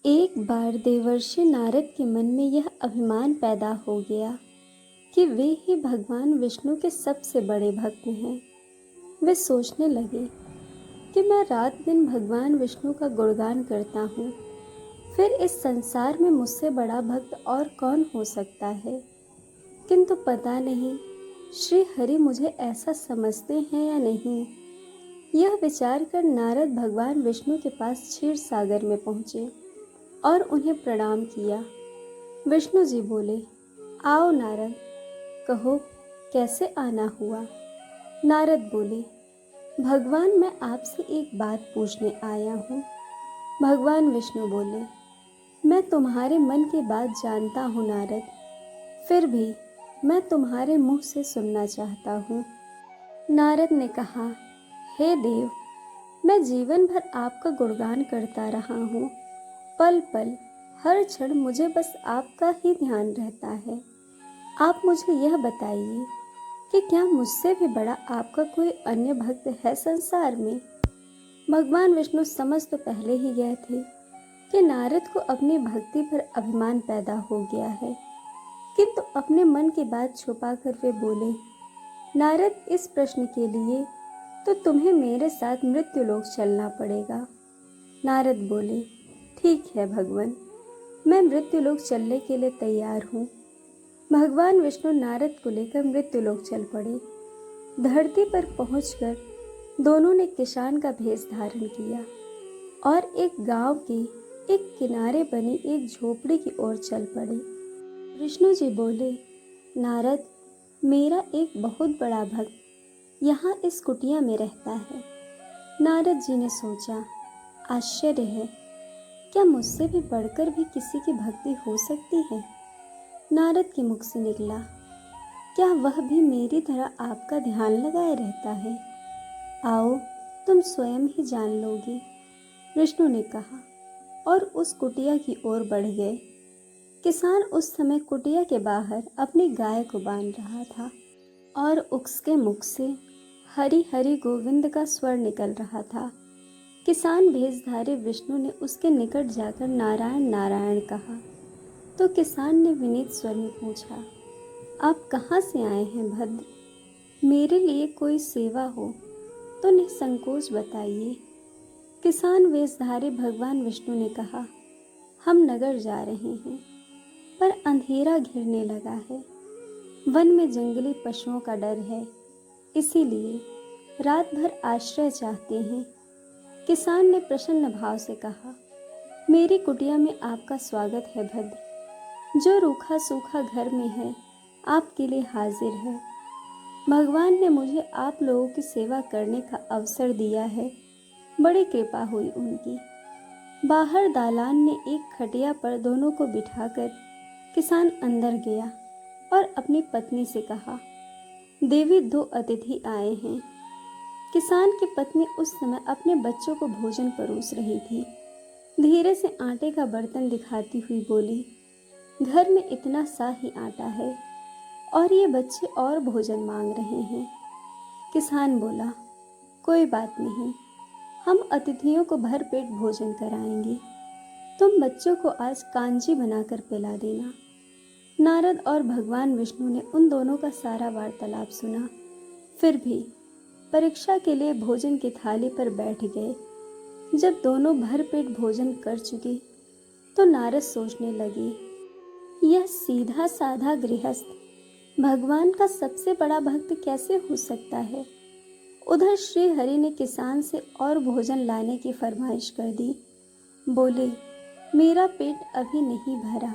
एक बार देवर्षि नारद के मन में यह अभिमान पैदा हो गया कि वे ही भगवान विष्णु के सबसे बड़े भक्त हैं। वे सोचने लगे कि मैं रात दिन भगवान विष्णु का गुणगान करता हूँ, फिर इस संसार में मुझसे बड़ा भक्त और कौन हो सकता है। किंतु पता नहीं श्री हरि मुझे ऐसा समझते हैं या नहीं। यह विचार कर नारद भगवान विष्णु के पास क्षीर सागर में पहुँचे और उन्हें प्रणाम किया। विष्णु जी बोले, आओ नारद, कहो कैसे आना हुआ। नारद बोले, भगवान मैं आपसे एक बात पूछने आया हूँ। भगवान विष्णु बोले, मैं तुम्हारे मन की बात जानता हूँ नारद, फिर भी मैं तुम्हारे मुंह से सुनना चाहता हूँ। नारद ने कहा, हे देव, मैं जीवन भर आपका गुणगान करता रहा हूँ। पल पल हर क्षण मुझे बस आपका ही ध्यान रहता है। आप मुझे यह बताइए कि क्या मुझसे भी बड़ा आपका कोई अन्य भक्त है संसार में। भगवान विष्णु समझ तो पहले ही गए थे कि नारद को अपनी भक्ति पर अभिमान पैदा हो गया है, किंतु अपने मन की बात छुपाकर वे बोले, नारद, इस प्रश्न के लिए तो तुम्हें मेरे साथ मृत्युलोक चलना पड़ेगा। नारद बोले, ठीक है भगवान, मैं मृत्युलोक चलने के लिए तैयार हूँ। भगवान विष्णु नारद को लेकर मृत्युलोक चल पड़े। धरती पर पहुंचकर दोनों ने किसान का भेष धारण किया और एक गांव के एक किनारे बनी एक झोपड़ी की ओर चल पड़े। विष्णु जी बोले, नारद, मेरा एक बहुत बड़ा भक्त यहाँ इस कुटिया में रहता है। नारद जी ने सोचा, आश्चर्य है, क्या मुझसे भी बढ़कर भी किसी की भक्ति हो सकती है। नारद के मुख से निकला, क्या वह भी मेरी तरह आपका ध्यान लगाए रहता है। आओ, तुम स्वयं ही जान लोगे। विष्णु ने कहा और उस कुटिया की ओर बढ़ गए। किसान उस समय कुटिया के बाहर अपनी गाय को बांध रहा था और उसके मुख से हरि हरि गोविंद का स्वर निकल रहा था। किसान भेषधारी विष्णु ने उसके निकट जाकर नारायण नारायण कहा तो किसान ने विनीत स्वर में पूछा, आप कहाँ से आए हैं भद्र, मेरे लिए कोई सेवा हो तो निसंकोच बताइए। किसान वेशधारी भगवान विष्णु ने कहा, हम नगर जा रहे हैं, पर अंधेरा घिरने लगा है। वन में जंगली पशुओं का डर है, इसीलिए रात भर आश्रय चाहते हैं। किसान ने प्रसन्न भाव से कहा, मेरी कुटिया में आपका स्वागत है भद्र, जो रूखा सूखा घर में है आपके लिए हाजिर है। भगवान ने मुझे आप लोगों की सेवा करने का अवसर दिया है, बड़ी कृपा हुई उनकी। बाहर दालान में एक खटिया पर दोनों को बिठाकर किसान अंदर गया और अपनी पत्नी से कहा, देवी, दो अतिथि आए हैं। किसान की पत्नी उस समय अपने बच्चों को भोजन परोस रही थी। धीरे से आटे का बर्तन दिखाती हुई बोली, घर में इतना सा ही आटा है और ये बच्चे और भोजन मांग रहे हैं। किसान बोला, कोई बात नहीं, हम अतिथियों को भर पेट भोजन कराएंगे। तुम बच्चों को आज कांजी बनाकर पिला देना। नारद और भगवान विष्णु ने उन दोनों का सारा वार्तालाप सुना, फिर भी परीक्षा के लिए भोजन की थाली पर बैठ गए। जब दोनों भर पेट भोजन कर चुके तो नारद सोचने लगे, यह सीधा साधा गृहस्थ भगवान का सबसे बड़ा भक्त कैसे हो सकता है। उधर श्री हरि ने किसान से और भोजन लाने की फरमाइश कर दी। बोले, मेरा पेट अभी नहीं भरा,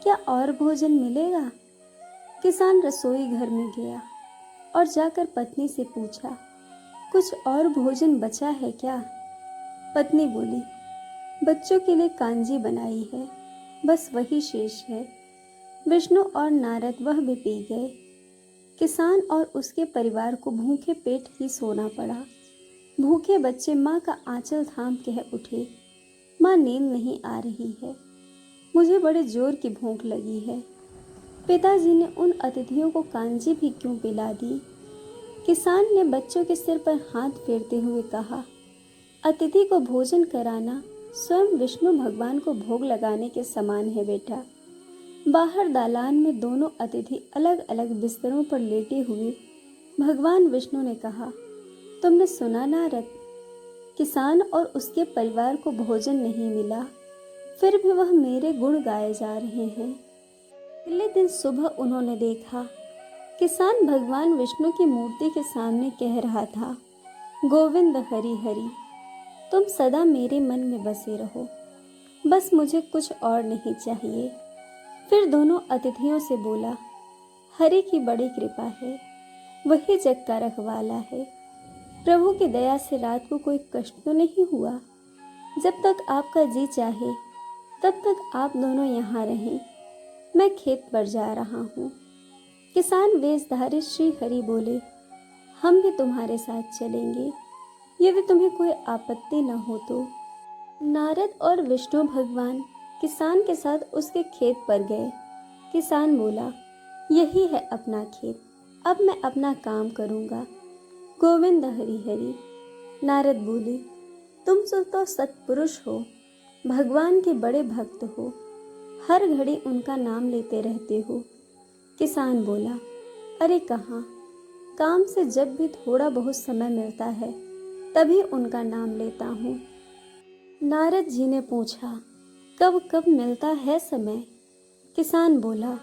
क्या और भोजन मिलेगा। किसान रसोई घर में गया और जाकर पत्नी से पूछा, कुछ और भोजन बचा है क्या। पत्नी बोली, बच्चों के लिए कांजी बनाई है, बस वही शेष है। विष्णु और नारद वह भी पी गए। किसान और उसके परिवार को भूखे पेट ही सोना पड़ा। भूखे बच्चे माँ का आंचल थाम कह उठे, माँ, नींद नहीं आ रही है, मुझे बड़े जोर की भूख लगी है। पिताजी ने उन अतिथियों को कांजी भी क्यों पिला दी। किसान ने बच्चों के सिर पर हाथ फेरते हुए कहा, अतिथि को भोजन कराना स्वयं विष्णु भगवान को भोग लगाने के समान है बेटा। बाहर दालान में दोनों अतिथि अलग अलग बिस्तरों पर लेटे हुए भगवान विष्णु ने कहा, तुमने सुना नारद, किसान और उसके परिवार को भोजन नहीं मिला, फिर भी वह मेरे गुण गाए जा रहे हैं। अगले दिन सुबह उन्होंने देखा, किसान भगवान विष्णु की मूर्ति के सामने कह रहा था, गोविंद हरि हरि, तुम सदा मेरे मन में बसे रहो, बस मुझे कुछ और नहीं चाहिए। फिर दोनों अतिथियों से बोला, हरि की बड़ी कृपा है, वही जग का रखवाला है। प्रभु की दया से रात को कोई कष्ट तो नहीं हुआ। जब तक आपका जी चाहे तब तक आप दोनों यहाँ रहें, मैं खेत पर जा रहा हूँ। किसान वेशधारी श्री हरि बोले, हम भी तुम्हारे साथ चलेंगे, यदि तुम्हें कोई आपत्ति न हो तो। नारद और विष्णु भगवान किसान के साथ उसके खेत पर गए। किसान बोला, यही है अपना खेत, अब मैं अपना काम करूँगा। गोविंद हरि हरि। नारद बोले, तुम तो सत्पुरुष हो, भगवान के बड़े भक्त हो, हर घड़ी उनका नाम लेते रहते हो। किसान बोला, अरे कहाँ, काम से जब भी थोड़ा बहुत समय मिलता है तभी उनका नाम लेता हूँ। नारद जी ने पूछा, कब कब मिलता है समय? किसान बोला,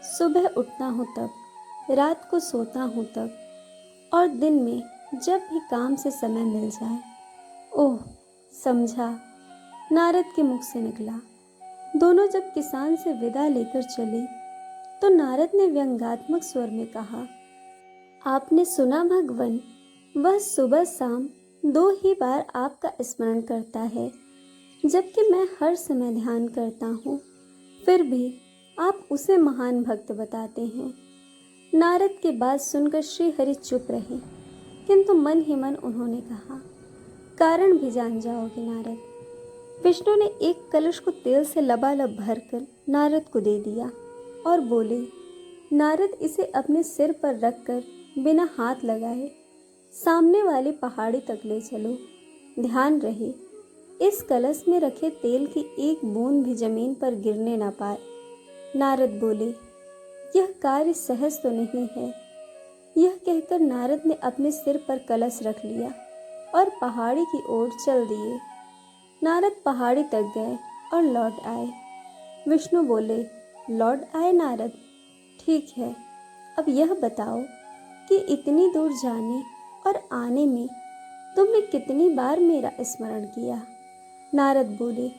सुबह उठता हूँ तब, रात को सोता हूँ तब, और दिन में जब भी काम से समय मिल जाए। ओह, समझा, नारद के मुख से निकला। दोनों जब किसान से विदा लेकर चले तो नारद ने व्यंग्यात्मक स्वर में कहा, आपने सुना भगवन, वह सुबह शाम 2 ही बार आपका स्मरण करता है, जबकि मैं हर समय ध्यान करता हूँ, फिर भी आप उसे महान भक्त बताते हैं। नारद की बात सुनकर श्री हरि चुप रहे, किंतु मन ही मन उन्होंने कहा, कारण भी जान जाओगे नारद। विष्णु ने एक कलश को तेल से लबालब भरकर नारद को दे दिया और बोले, नारद इसे अपने सिर पर रखकर बिना हाथ लगाए सामने वाली पहाड़ी तक ले चलो। ध्यान रहे, इस कलश में रखे तेल की एक बूंद भी जमीन पर गिरने ना पाए। नारद बोले, यह कार्य सहज तो नहीं है। यह कहकर नारद ने अपने सिर पर कलश रख लिया और पहाड़ी की ओर चल दिए। नारद पहाड़ी तक गए और लौट आए। विष्णु बोले, लौट आए नारद, ठीक है, अब यह बताओ कि इतनी दूर जाने और आने में तुमने कितनी बार मेरा स्मरण किया? नारद बोले,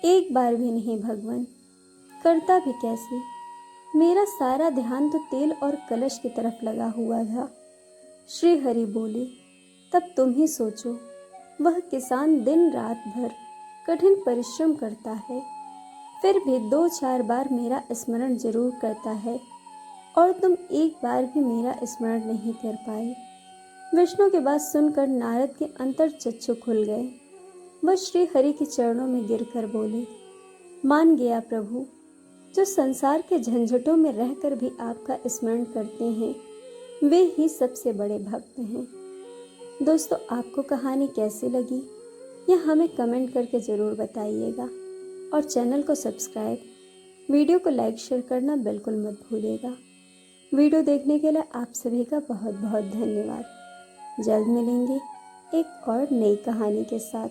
एक बार भी नहीं भगवान, करता भी कैसे, मेरा सारा ध्यान तो तेल और कलश की तरफ लगा हुआ था। श्री हरि बोले, तब तुम ही सोचो, वह किसान दिन रात भर कठिन परिश्रम करता है, फिर भी 2-4 बार मेरा स्मरण जरूर करता है, और तुम एक बार भी मेरा स्मरण नहीं कर पाए। विष्णु की बात सुनकर नारद के अंतर चक्षु खुल गए। वह श्री हरि के चरणों में गिरकर बोले, मान गया प्रभु, जो संसार के झंझटों में रहकर भी आपका स्मरण करते हैं वे ही सबसे बड़े भक्त हैं। दोस्तों, आपको कहानी कैसी लगी यह हमें कमेंट करके ज़रूर बताइएगा, और चैनल को सब्सक्राइब, वीडियो को लाइक शेयर करना बिल्कुल मत भूलिएगा। वीडियो देखने के लिए आप सभी का बहुत बहुत धन्यवाद। जल्द मिलेंगे एक और नई कहानी के साथ।